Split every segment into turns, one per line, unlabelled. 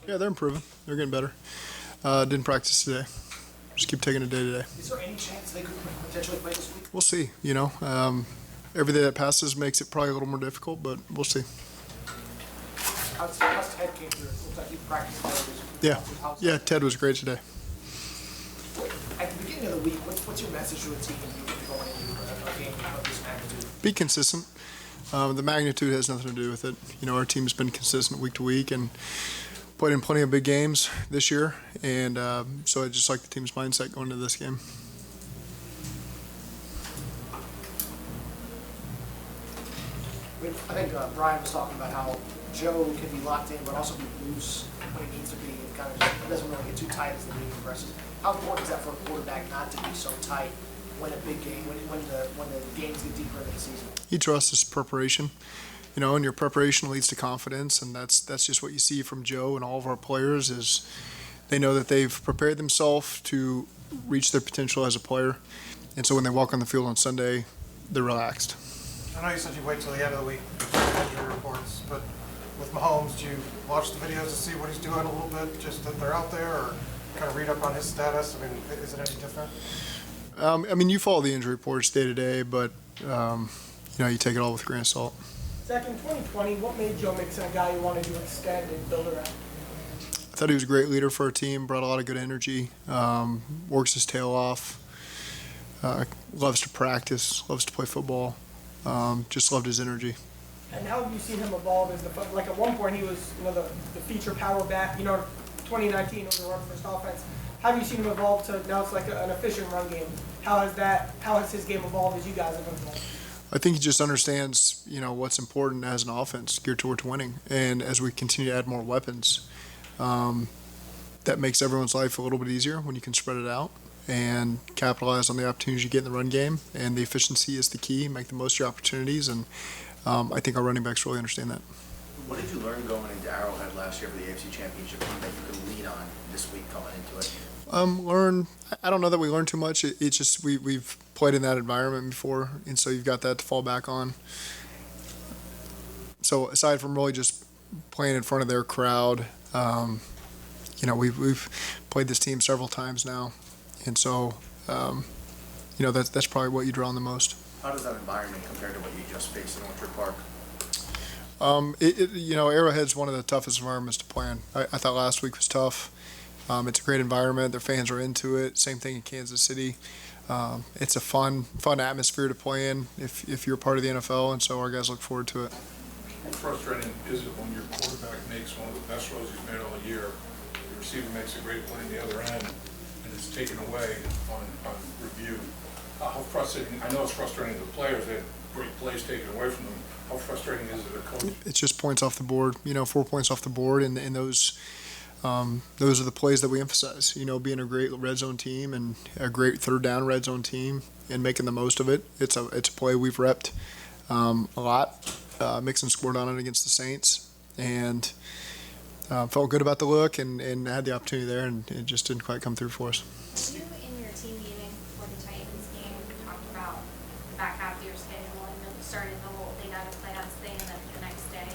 Yeah, they're improving. They're getting better. Didn't practice today. Just keep taking it day to day.
Is there any chance they could potentially play this week?
We'll see. Every day that passes makes it probably a little more difficult, but we'll see.
How's Ted came through? Looks like he practiced
Yeah. Yeah, Ted was great today.
At the beginning of the week, what's your message to the team going into a game of this magnitude?
Be consistent. The magnitude has nothing to do with it. Our team's been consistent week to week and played in plenty of big games this year, and so I just like the team's mindset going into this game.
I think Brian was talking about how Joe can be locked in, but also be loose when he needs to be. It kind of just doesn't really get too tight as the game progresses. How important is that for a quarterback not to be so tight when a big game, when the games get deeper into the season?
He trusts his preparation, and your preparation leads to confidence, and that's just what you see from Joe and all of our players is they know that they've prepared themselves to reach their potential as a player, and so when they walk on the field on Sunday, they're relaxed.
I know you said you wait till the end of the week to get injury reports, but with Mahomes, do you watch the videos to see what he's doing a little bit, just that they're out there, or kind of read up on his status? I mean, is it any different?
You follow the injury reports day to day, but you take it all with a grain of salt.
Zach, in 2020, what made Joe Mixon a guy you wanted to extend and build around?
I thought he was a great leader for our team, brought a lot of good energy, works his tail off, loves to practice, loves to play football, just loved his energy.
And how have you seen him evolve as like at one point he was the feature power back, 2019 was the run first offense. How have you seen him evolve to now it's like an efficient run game? How has his game evolved as you guys have evolved?
I think he just understands, what's important as an offense geared towards winning. And as we continue to add more weapons, that makes everyone's life a little bit easier when you can spread it out and capitalize on the opportunities you get in the run game. And the efficiency is the key. Make the most of your opportunities. And I think our running backs really understand that.
What did you learn going into Arrowhead last year for the AFC Championship game that you could lean on this week coming into it?
I don't know that we learned too much. It's just we've played in that environment before, and so you've got that to fall back on. So aside from really just playing in front of their crowd, we've played this team several times now, and so that's probably what you draw on the most.
How does that environment compare to what you just faced in Orchard Park?
Arrowhead's one of the toughest environments to play in. I thought last week was tough. It's a great environment. Their fans are into it. Same thing in Kansas City. It's a fun atmosphere to play in if you're part of the NFL, and so our guys look forward to it.
How frustrating is it when your quarterback makes one of the best throws he's made all year, the receiver makes a great play on the other end, and it's taken away on review? How frustrating? I know it's frustrating to the players. They had great plays taken away from them. How frustrating is it as a coach?
It's just points off the board. 4 points off the board, and those are the plays that we emphasize. Being a great red zone team and a great third down red zone team and making the most of it. It's a play we've repped a lot. Mixon scored on it against the Saints, and felt good about the look and had the opportunity there, and it just didn't quite come through for us.
You in your team meeting for the Titans game talked about the back half of your schedule and then started the whole they got to play us thing, and then the next day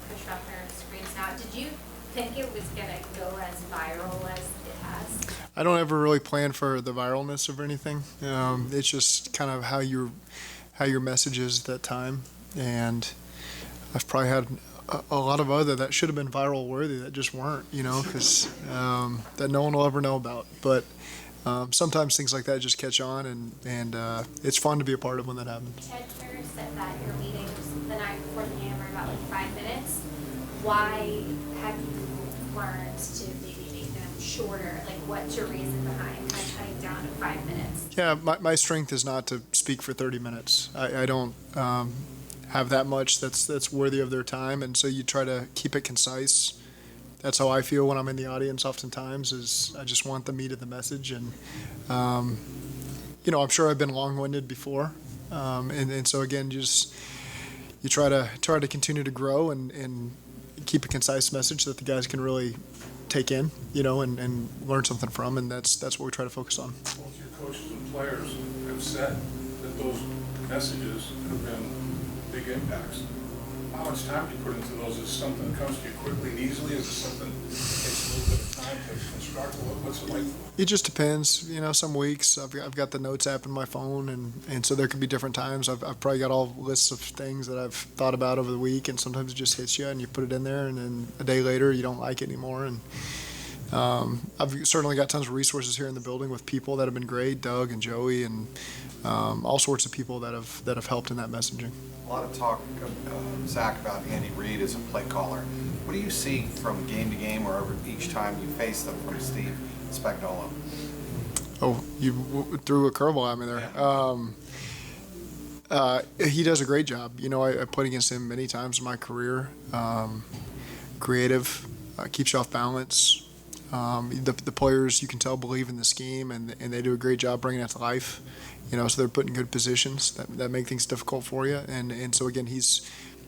pushed up their screens out. Did you think it was going to go as viral as it has?
I don't ever really plan for the viralness of anything. It's just kind of how your message is at that time, and I've probably had a lot of other that should have been viral worthy that just weren't, because that no one will ever know about. But sometimes things like that just catch on, and it's fun to be a part of when that happens.
Ted Turner said that your meetings the night before the game were about 5 minutes. Why have you learned to maybe make them shorter? Like, what's your reason behind cutting down to 5 minutes?
Yeah, my strength is not to speak for 30 minutes. I don't have that much that's worthy of their time, and so you try to keep it concise. That's how I feel when I'm in the audience oftentimes, is I just want the meat of the message. And, I'm sure I've been long-winded before. And so, again, you try to continue to grow and keep a concise message that the guys can really take in, and learn something from, and that's what we try to focus on.
Both your coaches and players have said that those messages have been big impacts. How much time do you put into those? Is it something that comes to you quickly and easily? Is it something like to construct? What's it like?
It just depends. Some weeks I've got the notes app in my phone, and so there could be different times. I've probably got all lists of things that I've thought about over the week, and sometimes it just hits you, and you put it in there, and then a day later you don't like it anymore. And I've certainly got tons of resources here in the building with people that have been great, Doug and Joey, and all sorts of people that have helped in that messaging.
A lot of talk, Zach, about Andy Reid as a play caller. What do you see from game to game or over each time you face them from Steve Spagnuolo?
Oh, you threw a curveball at me there. He does a great job. I played against him many times in my career. Creative, keeps you off balance. The players, you can tell, believe in the scheme, and they do a great job bringing it to life. So they're put in good positions that make things difficult for you. And so again, he's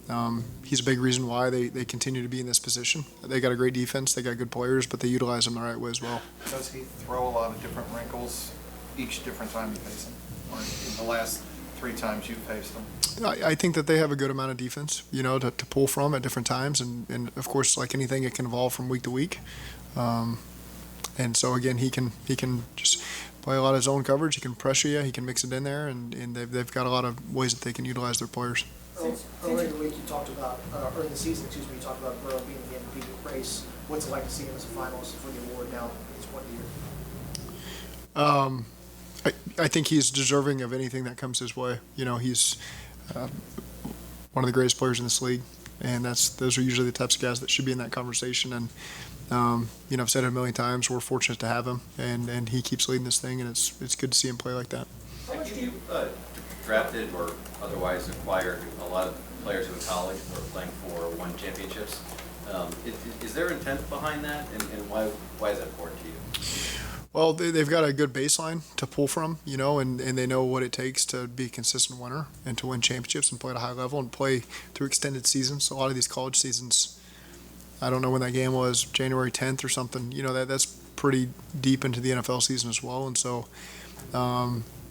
a big reason why they continue to be in this position. They got a great defense, they got good players, but they utilize them the right way as well.
Does he throw a lot of different wrinkles each different time you face him, or in the last 3 times you faced him?
I think that they have a good amount of defense, to pull from at different times, and of course, like anything, it can evolve from week to week. And so again, he can just play a lot of his own coverage. He can pressure you. He can mix it in there, and they've got a lot of ways that they can utilize their players.
Earlier in the week, you talked about, or in the season, you talked about Burrow being in the MVP race. What's it like to see him as a finalist for the award now at this point of the year?
I think he's deserving of anything that comes his way. He's one of the greatest players in this league, and those are usually the types of guys that should be in that conversation. And I've said it a million times. We're fortunate to have him, and he keeps leading this thing, and it's good to see him play like that.
You drafted or otherwise acquired a lot of players in college who are playing for 1 championships. Is there intent behind that, and why is that important to you?
Well, they've got a good baseline to pull from, and they know what it takes to be a consistent winner and to win championships and play at a high level and play through extended seasons. A lot of these college seasons, I don't know when that game was, January 10th or something. That's pretty deep into the NFL season as well, and so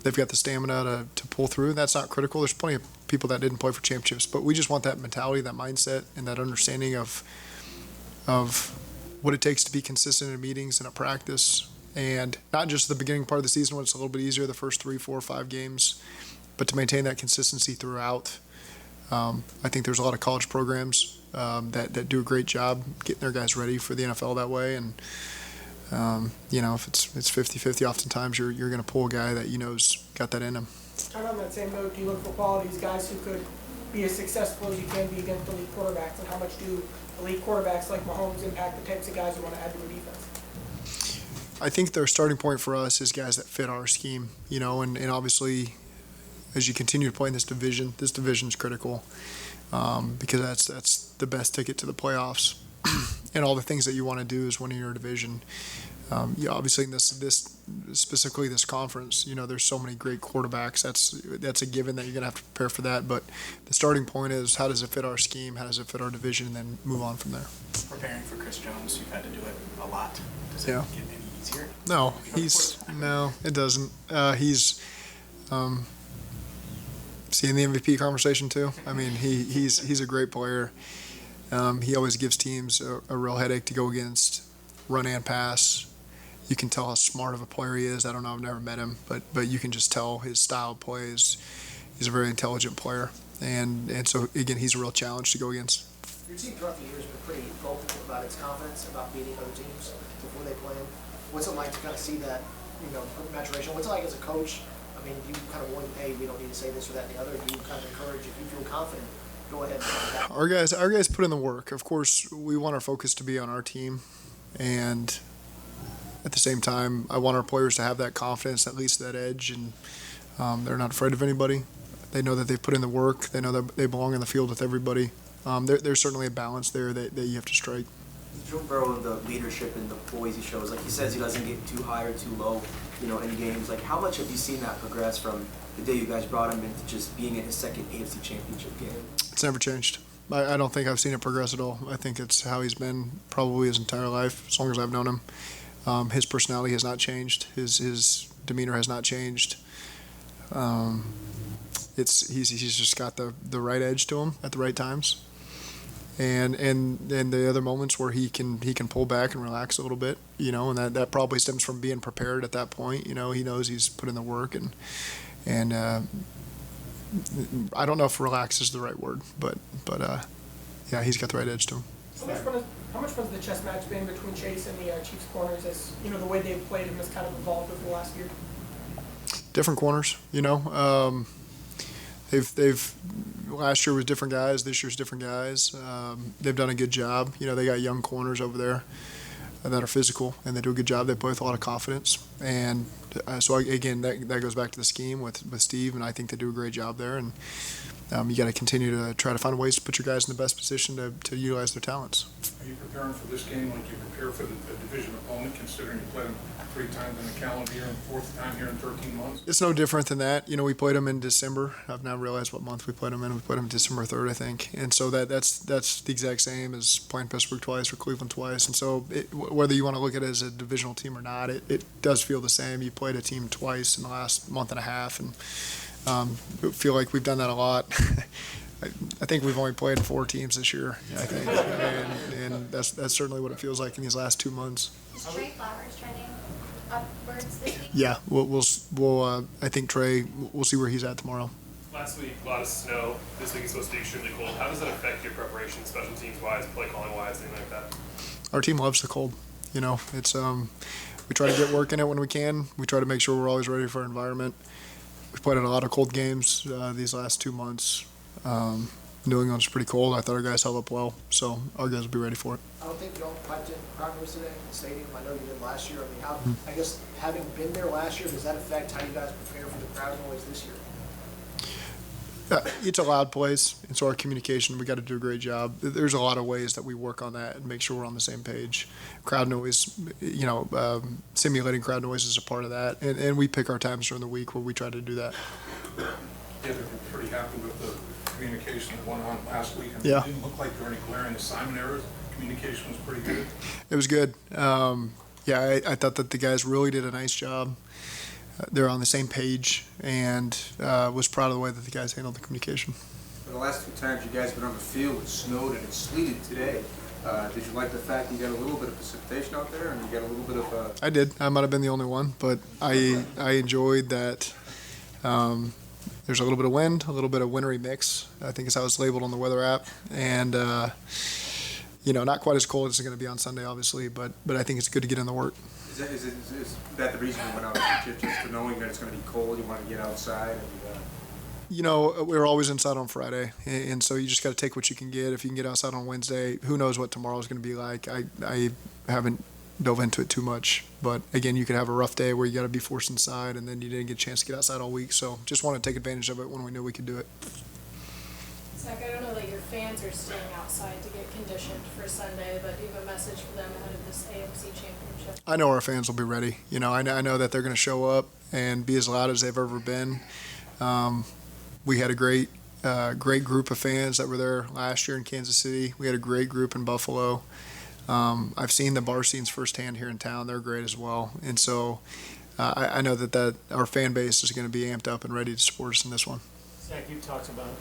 they've got the stamina to pull through. That's not critical. There's plenty of people that didn't play for championships, but we just want that mentality, that mindset, and that understanding of what it takes to be consistent in meetings and at practice, and not just the beginning part of the season when it's a little bit easier, the first 3, 4, 5 games, but to maintain that consistency throughout. I think there's a lot of college programs that do a great job getting their guys ready for the NFL that way, and if it's 50-50, oftentimes you're going to pull a guy that got that in him.
Kind of on that same note, do you look for qualities, guys who could be as successful as you can be against elite quarterbacks, and how much do elite quarterbacks like Mahomes impact the types of guys you want to add to the defense?
I think their starting point for us is guys that fit our scheme, and obviously as you continue to play in this division is critical because that's the best ticket to the playoffs. And all the things that you want to do is win in your division. Obviously in this specifically this conference, there's so many great quarterbacks. That's a given that you're going to have to prepare for that. But the starting point is, how does it fit our scheme? How does it fit our division? And then move on from there.
Preparing for Chris Jones, you've had to do it a lot. Does it
Yeah.
get any easier?
No, it doesn't. He's seeing the MVP conversation too. I mean, he's a great player. He always gives teams a real headache to go against, run and pass. You can tell how smart of a player he is. I don't know, I've never met him, but you can just tell his style of play is he's a very intelligent player. And so, again, he's a real challenge to go against.
Your team throughout the years has been pretty vocal about its confidence about beating other teams before they play them. What's it like to kind of see that, maturation? What's it like as a coach? I mean, do you kind of warn, hey, we don't need to say this or that and the other? Do you kind of encourage, if you feel confident, go ahead and do that?
Our guys put in the work. Of course, we want our focus to be on our team, and at the same time, I want our players to have that confidence, at least that edge, and they're not afraid of anybody. They know that they've put in the work. They know that they belong in the field with everybody. There's certainly a balance there that you have to strike.
Joe Burrow, the leadership and the poise he shows, like he says, he doesn't get too high or too low, in games. Like, how much have you seen that progress from the day you guys brought him into just being in his second AFC Championship game?
It's never changed. I don't think I've seen it progress at all. I think it's how he's been probably his entire life, as long as I've known him. His personality has not changed. His demeanor has not changed. He's just got the right edge to him at the right times. and the other moments where he can pull back and relax a little bit, and that probably stems from being prepared at that point. He knows he's put in the work, and I don't know if relax is the right word, but yeah, he's got the right edge to him.
How much was the chess match been between Chase and the Chiefs corners? As the way they've played him has kind of evolved over the last year.
Different corners, They've last year was different guys. This year's different guys. They've done a good job. They got young corners over there that are physical, and they do a good job. They play with a lot of confidence, and so again, that goes back to the scheme with Steve, and I think they do a great job there. And you got to continue to try to find ways to put your guys in the best position to utilize their talents.
Are you preparing for this game like you prepare for the division opponent, considering you played them 3 times in the calendar year and 4th time here in 13 months?
It's no different than that. We played them in December. I've now realized what month we played them in. We played them December 3rd, I think. And so that's the exact same as playing Pittsburgh twice or Cleveland twice. And so whether you want to look at it as a divisional team or not, it does feel the same. You played a team twice in the last month and a half, and I feel like we've done that a lot. I think we've only played 4 teams this year, I think, and that's certainly what it feels like in these last 2 months.
Is Trey Flowers trending upwards this week?
Yeah, we'll I think Trey, we'll see where he's at tomorrow.
Last week, a lot of snow. This week is supposed to be extremely cold. How does that affect your preparation, special teams wise, play calling wise, anything like that?
Our team loves the cold. It's we try to get work in it when we can. We try to make sure we're always ready for our environment. We've played in a lot of cold games these last 2 months. New England's pretty cold. I thought our guys held up well, so our guys will be ready for it.
I don't think you all piped in crowd noise today in the stadium. I know you did last year. I mean, I guess having been there last year, does that affect how you guys prepare for the crowd noise this year?
It's a loud place, and so our communication, we got to do a great job. There's a lot of ways that we work on that and make sure we're on the same page. Crowd noise, simulating crowd noise is a part of that, and we pick our times during the week where we try to do that.
Yeah, they're pretty happy with the communication that went on last week. And
Yeah.
It didn't look like there were any glaring assignment errors. Communication was pretty good.
It was good. I thought that the guys really did a nice job. They're on the same page, and was proud of the way that the guys handled the communication.
For the last 2 times you guys been on the field, it snowed and it sleeted today. Did you like the fact you got a little bit of precipitation out there and you got a little bit of...
I did. I might have been the only one, but I enjoyed that. There's a little bit of wind, a little bit of wintry mix, I think is how it's labeled on the weather app. And, not quite as cold as it's going to be on Sunday, obviously, but I think it's good to get in the work.
Is that the reason you went out, just for knowing that it's going to be cold, you want to get outside? And,
we were always inside on Friday, and so you just got to take what you can get. If you can get outside on Wednesday, who knows what tomorrow is going to be like. I haven't dove into it too much, but again, you could have a rough day where you got to be forced inside, and then you didn't get a chance to get outside all week. So just want to take advantage of it when we knew we could do it.
Zac, I don't know that your fans are staying outside to get conditioned for Sunday, but do you have a message for them ahead of this AFC championship?
I know our fans will be ready. I know that they're going to show up and be as loud as they've ever been. We had a great group of fans that were there last year in Kansas City. We had a great group in Buffalo. I've seen the bar scenes firsthand here in town. They're great as well. And so I know that our fan base is going to be amped up and ready to support us in this one.
Zac, you talked about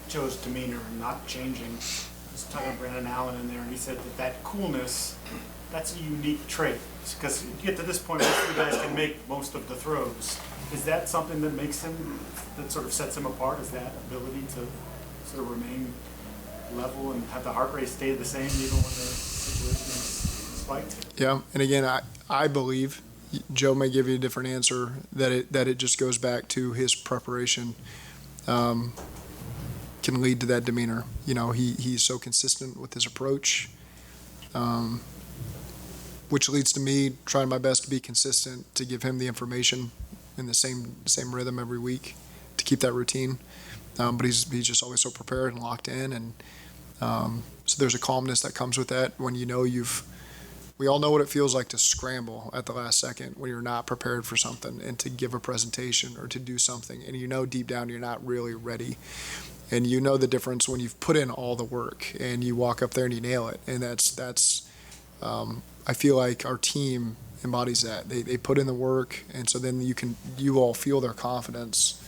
Joe's demeanor not changing. I was talking to Brandon Allen in there, and he said that coolness, that's a unique trait. Because you get to this point where you guys can make most of the throws. Is that something that makes him, that sort of sets him apart? Is that ability to sort of remain level and have the heart rate stay the same even when the situation is spiked?
Yeah, and again, I believe, Joe may give you a different answer, that it just goes back to his preparation can lead to that demeanor. He's so consistent with his approach, which leads to me trying my best to be consistent, to give him the information in the same rhythm every week, to keep that routine. But he's just always so prepared and locked in, and so there's a calmness that comes with that when we all know what it feels like to scramble at the last second when you're not prepared for something and to give a presentation or to do something, and deep down you're not really ready. And the difference when you've put in all the work and you walk up there and you nail it. And that's I feel like our team embodies that. They put in the work, and so then you all feel their confidence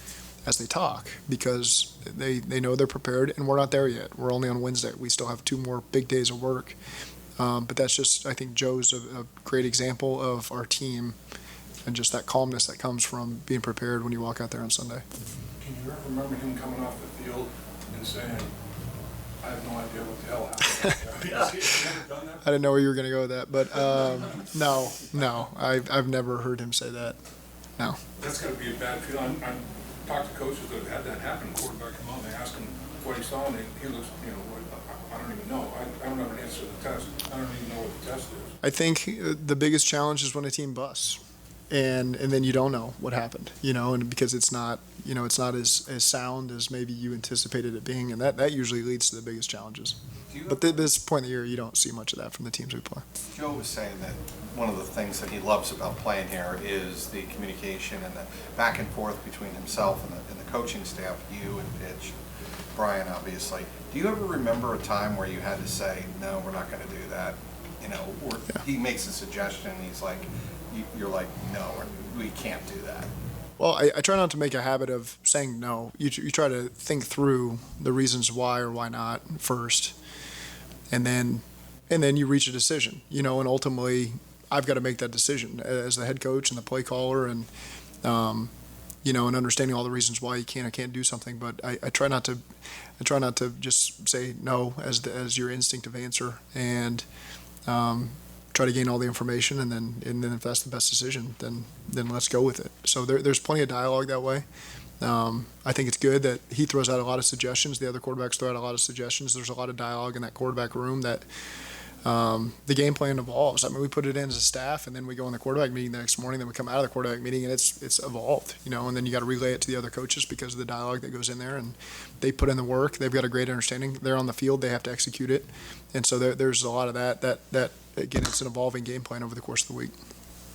as they talk, because they know they're prepared, and we're not there yet. We're only on Wednesday. We still have 2 more big days of work. But that's just, I think Joe's a great example of our team and just that calmness that comes from being prepared when you walk out there on Sunday.
Can you ever remember him coming off the field and saying, I have no idea what the hell happened? Has he ever done that?
I didn't know where you were going to go with that, but no, I've never heard him say that. No.
That's got to be a bad feeling. I've talked to coaches that have had that happen. Quarterback come on, they ask him what he saw, and he looks, I don't even know. I don't have an answer to the test. I don't even know what the test is.
I think the biggest challenge is when a team busts, and then you don't know what happened, and because it's not as sound as maybe you anticipated it being, and that usually leads to the biggest challenges. But at this point in the year, you don't see much of that from the teams we play.
Joe was saying that one of the things that he loves about playing here is the communication and the back and forth between himself and the coaching staff, you and Pitch, Brian, obviously. Do you ever remember a time where you had to say, no, we're not going to do that? Or he makes a suggestion, and he's like, you're like, no, we can't do that.
Well, I try not to make a habit of saying no. You try to think through the reasons why or why not first, and then you reach a decision. And ultimately, I've got to make that decision as the head coach and the play caller, and and understanding all the reasons why you can or can't do something. But I try not to just say no as your instinctive answer, and try to gain all the information, and then if that's the best decision, then let's go with it. So there's plenty of dialogue that way. I think it's good that he throws out a lot of suggestions. The other quarterbacks throw out a lot of suggestions. There's a lot of dialogue in that quarterback room that the game plan evolves. I mean, we put it in as a staff, and then we go in the quarterback meeting the next morning, then we come out of the quarterback meeting, and it's evolved, and then you got to relay it to the other coaches because of the dialogue that goes in there, and they put in the work. They've got a great understanding. They're on the field. They have to execute it. And so there's a lot of that, again, it's an evolving game plan over the course of the week.